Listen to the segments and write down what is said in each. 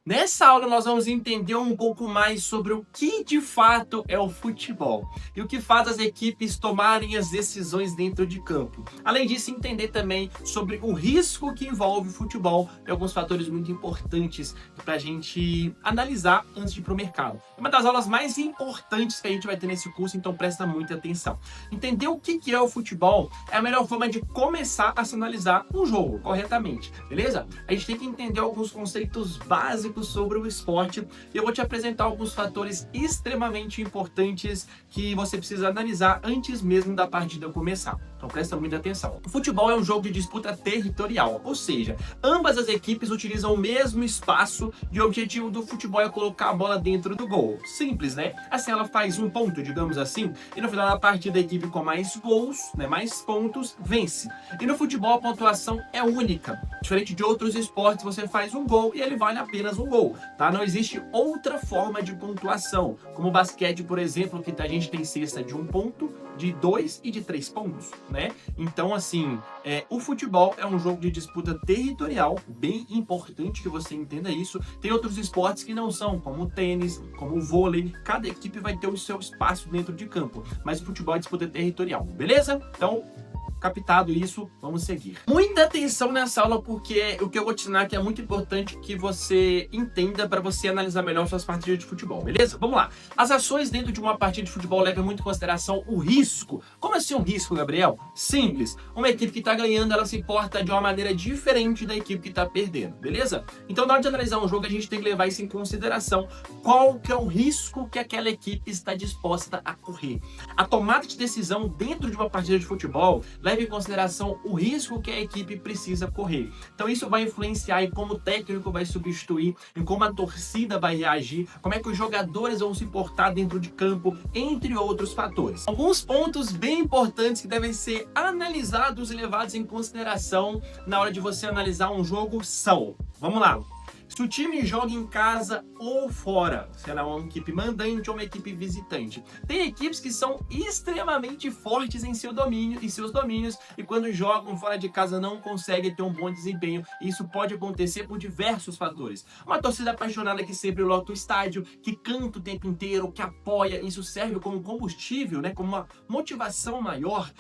Nessa aula nós vamos entender um pouco mais sobre o que de fato é o futebol e o que faz as equipes tomarem as decisões dentro de campo. Além disso, entender também sobre o risco que envolve o futebol e alguns fatores muito importantes para a gente analisar antes de ir para o mercado. É uma das aulas mais importantes que a gente vai ter nesse curso, então presta muita atenção. Entender o que é o futebol é a melhor forma de começar a se analisar um jogo corretamente, beleza? A gente tem que entender alguns conceitos básicos sobre o esporte e eu vou te apresentar alguns fatores extremamente importantes que você precisa analisar antes mesmo da partida começar. Então presta muita atenção. O futebol é um jogo de disputa territorial, ou seja, ambas as equipes utilizam o mesmo espaço e o objetivo do futebol é colocar a bola dentro do gol. Simples, né? Assim ela faz um ponto, digamos assim, e no final da partida a equipe com mais gols, mais pontos, vence. E no futebol a pontuação é única. Diferente de outros esportes, você faz um gol e ele vale apenas um gol, tá? Não existe outra forma de pontuação, como o basquete, por exemplo, que a gente tem cesta de 1 ponto, de 2 e de 3 pontos, né? Então, assim, o futebol é um jogo de disputa territorial, bem importante que você entenda isso. Tem outros esportes que não são, como o tênis, como o vôlei. Cada equipe vai ter o seu espaço dentro de campo, mas o futebol é disputa territorial, beleza? Então, captado isso, vamos seguir. Muita atenção nessa aula, porque o que eu vou te ensinar aqui é muito importante que você entenda para você analisar melhor suas partidas de futebol, beleza? Vamos lá. As ações dentro de uma partida de futebol levam muito em consideração o risco. Como assim um risco, Gabriel? Simples. Uma equipe que está ganhando, ela se porta de uma maneira diferente da equipe que está perdendo, beleza? Então, na hora de analisar um jogo, a gente tem que levar isso em consideração. Qual que é o risco que aquela equipe está disposta a correr? A tomada de decisão dentro de uma partida de futebol leva em consideração o risco que a equipe precisa correr. Então isso vai influenciar em como o técnico vai substituir, em como a torcida vai reagir, como é que os jogadores vão se portar dentro de campo, entre outros fatores. Alguns pontos bem importantes que devem ser analisados e levados em consideração na hora de você analisar um jogo são, vamos lá, se o time joga em casa ou fora, será uma equipe mandante ou uma equipe visitante. Tem equipes que são extremamente fortes em seus domínios e quando jogam fora de casa não conseguem ter um bom desempenho. Isso pode acontecer por diversos fatores. Uma torcida apaixonada que sempre lota o estádio, que canta o tempo inteiro, que apoia, isso serve como combustível, como uma motivação maior.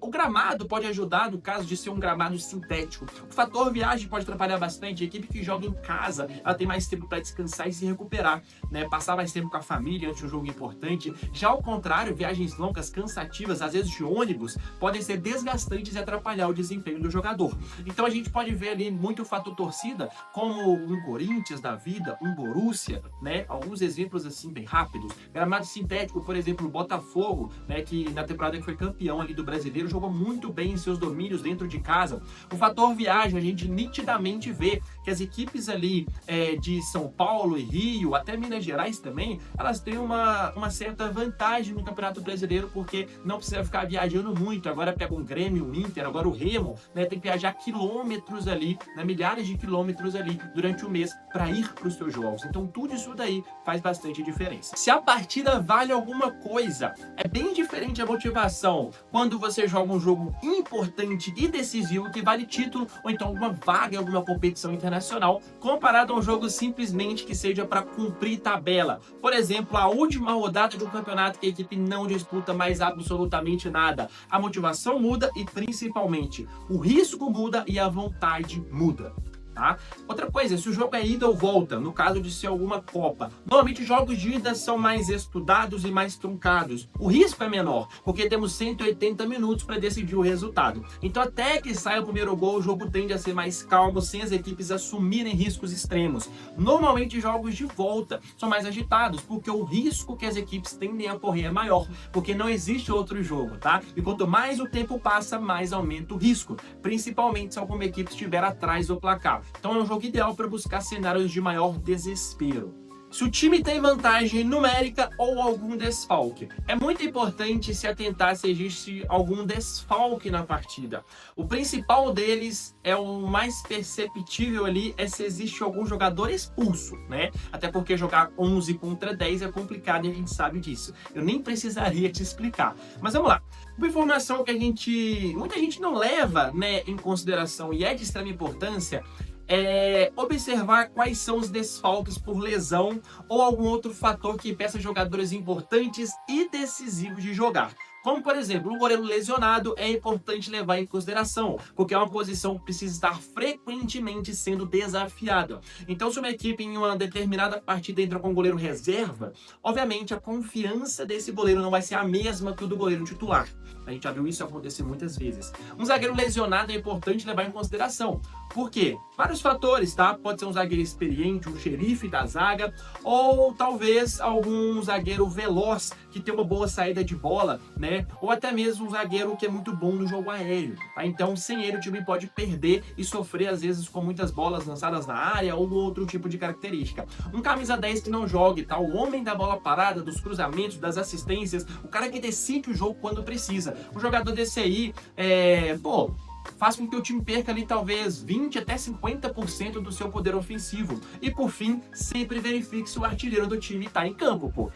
O gramado pode ajudar no caso de ser um gramado sintético. O fator viagem pode atrapalhar bastante. A equipe que joga em casa, ela tem mais tempo para descansar e se recuperar, passar mais tempo com a família antes de um jogo importante. Já ao contrário, viagens longas, cansativas, às vezes de ônibus, podem ser desgastantes e atrapalhar o desempenho do jogador. Então a gente pode ver ali muito o fator torcida, como um Corinthians da vida, um Borussia, alguns exemplos assim bem rápidos. Gramado sintético, por exemplo, o Botafogo, que na temporada que foi campeão ali do Brasileiro, jogou muito bem em seus domínios dentro de casa. O fator viagem, a gente nitidamente vê que as equipes ali de São Paulo e Rio, até Minas Gerais também, elas têm uma certa vantagem no Campeonato Brasileiro, porque não precisa ficar viajando muito. Agora pega um Grêmio, um Inter, agora o Remo, tem que viajar quilômetros ali, milhares de quilômetros ali durante o mês para ir para os seus jogos. Então tudo isso daí faz bastante diferença. Se a partida vale alguma coisa, é bem diferente a motivação quando você joga um jogo importante e decisivo que vale título ou então alguma vaga em alguma competição internacional, comparado a um jogo simplesmente que seja para cumprir tabela. Por exemplo, a última rodada de um campeonato que a equipe não disputa mais absolutamente nada. A motivação muda e principalmente o risco muda e a vontade muda. Tá? Outra coisa, se o jogo é ida ou volta, no caso de ser alguma Copa, normalmente jogos de ida são mais estudados e mais truncados. O risco é menor, porque temos 180 minutos para decidir o resultado. Então até que saia o primeiro gol, o jogo tende a ser mais calmo, sem as equipes assumirem riscos extremos. Normalmente jogos de volta são mais agitados, porque o risco que as equipes tendem a correr é maior, porque não existe outro jogo, tá? E quanto mais o tempo passa, mais aumenta o risco, principalmente se alguma equipe estiver atrás do placar. Então é um jogo ideal para buscar cenários de maior desespero. Se o time tem vantagem numérica ou algum desfalque. É muito importante se atentar se existe algum desfalque na partida. O principal deles é o mais perceptível ali, é se existe algum jogador expulso, Até porque jogar 11 contra 10 é complicado e a gente sabe disso. Eu nem precisaria te explicar. Mas vamos lá. Uma informação que muita gente não leva em consideração e é de extrema importância é observar quais são os desfalques por lesão ou algum outro fator que impeça jogadores importantes e decisivos de jogar. Como, por exemplo, um goleiro lesionado é importante levar em consideração, porque é uma posição que precisa estar frequentemente sendo desafiada. Então, se uma equipe em uma determinada partida entra com um goleiro reserva, obviamente a confiança desse goleiro não vai ser a mesma que o do goleiro titular. A gente já viu isso acontecer muitas vezes. Um zagueiro lesionado é importante levar em consideração. Por quê? Vários fatores, tá? Pode ser um zagueiro experiente, um xerife da zaga, ou talvez algum zagueiro veloz que tem uma boa saída de bola, né? Ou até mesmo um zagueiro que é muito bom no jogo aéreo, tá? Então, sem ele, o time pode perder e sofrer, às vezes, com muitas bolas lançadas na área ou outro tipo de característica. Um camisa 10 que não jogue, tá? O homem da bola parada, dos cruzamentos, das assistências, o cara que decide o jogo quando precisa. Um jogador desse aí, faz com que o time perca ali talvez 20 até 50% do seu poder ofensivo. E por fim, sempre verifique se o artilheiro do time está em campo, pô.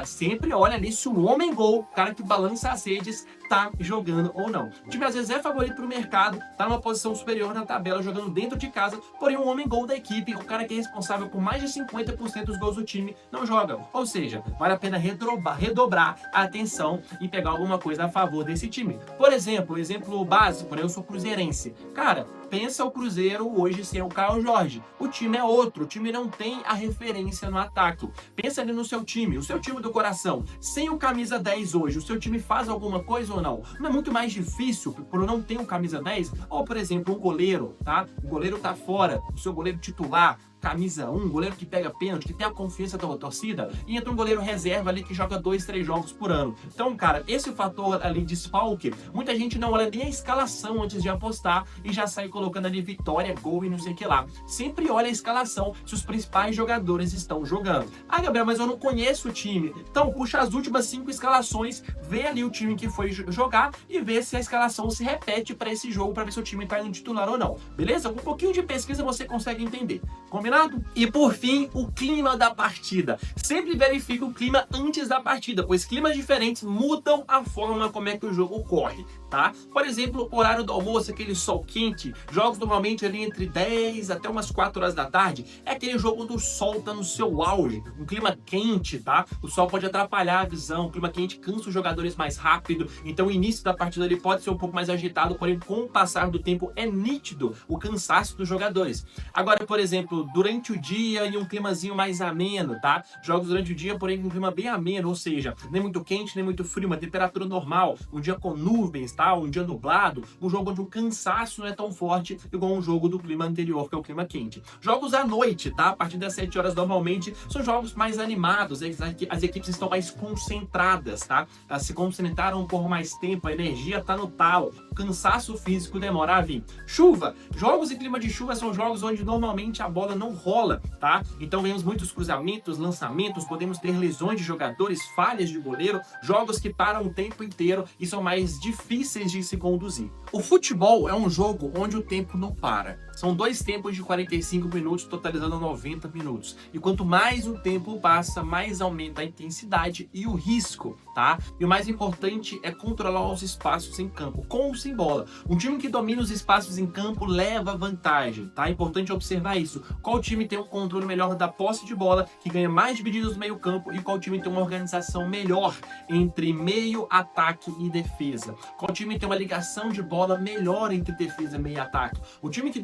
Sempre olha ali se o homem-gol, o cara que balança as redes, tá jogando ou não. O time às vezes é favorito pro mercado, tá numa posição superior na tabela, jogando dentro de casa, porém o homem-gol da equipe, o cara que é responsável por mais de 50% dos gols do time, não joga. Ou seja, vale a pena redobrar a atenção e pegar alguma coisa a favor desse time. Por exemplo, básico, né? Eu sou cruzeirense. Cara, pensa o Cruzeiro hoje sem o Caio Jorge. O time é outro, o time não tem a referência no ataque. Pensa ali no seu time, o seu time do coração. Sem o camisa 10 hoje, o seu time faz alguma coisa ou não? Não é muito mais difícil por não ter um camisa 10? Ou, por exemplo, um goleiro, tá? O goleiro tá fora, o seu goleiro titular, camisa 1, goleiro que pega pênalti, que tem a confiança da torcida, e entra um goleiro reserva ali que joga 2, 3 jogos por ano. Então, cara, esse fator ali de desfalque, muita gente não olha nem a escalação antes de apostar e já sai colocando ali vitória, gol e não sei o que lá. Sempre olha a escalação se os principais jogadores estão jogando. Ah, Gabriel, mas eu não conheço o time. Então, puxa as últimas 5 escalações, vê ali o time que foi jogar e vê se a escalação se repete para esse jogo, para ver se o time tá indo titular ou não. Beleza? Com um pouquinho de pesquisa você consegue entender. Combinado? E por fim, o clima da partida. Sempre verifique o clima antes da partida, pois climas diferentes mudam a forma como é que o jogo corre, tá? Por exemplo, o horário do almoço, aquele sol quente, jogos normalmente ali entre 10 até umas 4 horas da tarde, é aquele jogo onde o sol tá no seu auge, um clima quente, tá? O sol pode atrapalhar a visão, o clima quente cansa os jogadores mais rápido, então o início da partida ele pode ser um pouco mais agitado, porém com o passar do tempo é nítido o cansaço dos jogadores. Agora, por exemplo, durante o dia e um climazinho mais ameno, tá? Jogos durante o dia, porém com um clima bem ameno, ou seja, nem muito quente, nem muito frio, uma temperatura normal, um dia com nuvens, tá? Um dia nublado, um jogo onde o cansaço não é tão forte igual um jogo do clima anterior, que é o clima quente. Jogos à noite, tá? A partir das 7 horas normalmente, são jogos mais animados, as equipes estão mais concentradas, tá? Elas se concentraram por mais tempo, a energia tá no talo, o cansaço físico demora a vir. Chuva, jogos em clima de chuva são jogos onde normalmente a bola não rola, tá? Então vemos muitos cruzamentos, lançamentos, podemos ter lesões de jogadores, falhas de goleiro, jogos que param o tempo inteiro e são mais difíceis de se conduzir. O futebol é um jogo onde o tempo não para. São 2 tempos de 45 minutos, totalizando 90 minutos. E quanto mais o tempo passa, mais aumenta a intensidade e o risco, tá? E o mais importante é controlar os espaços em campo, com ou sem bola. Um time que domina os espaços em campo leva vantagem, tá? É importante observar isso. Qual time tem um controle melhor da posse de bola, que ganha mais divididos no meio campo, e qual time tem uma organização melhor entre meio, ataque e defesa. Qual time tem uma ligação de bola melhor entre defesa, meio e ataque. O time que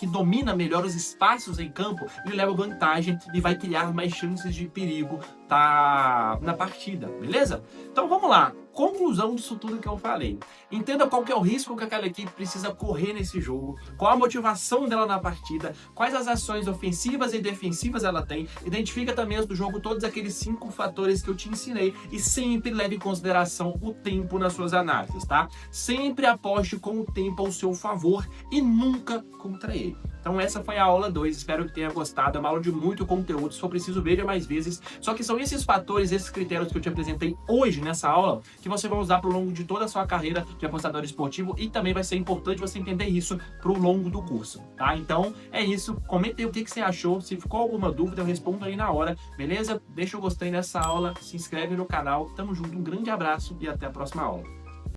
domina melhor os espaços em campo, ele leva vantagem e vai criar mais chances de perigo, tá, na partida, beleza? Então vamos lá. Conclusão disso tudo que eu falei. Entenda qual que é o risco que aquela equipe precisa correr nesse jogo, qual a motivação dela na partida, quais as ações ofensivas e defensivas ela tem. Identifica também do jogo todos aqueles 5 fatores que eu te ensinei e sempre leve em consideração o tempo nas suas análises, tá? Sempre aposte com o tempo ao seu favor e nunca contra ele. Então essa foi a aula 2, espero que tenha gostado, é uma aula de muito conteúdo, se for preciso veja mais vezes, só que são esses fatores, esses critérios que eu te apresentei hoje nessa aula, que você vai usar para o longo de toda a sua carreira de apostador esportivo e também vai ser importante você entender isso para o longo do curso, tá? Então é isso, comenta aí o que você achou, se ficou alguma dúvida eu respondo aí na hora, beleza? Deixa o gostei nessa aula, se inscreve no canal, tamo junto, um grande abraço e até a próxima aula.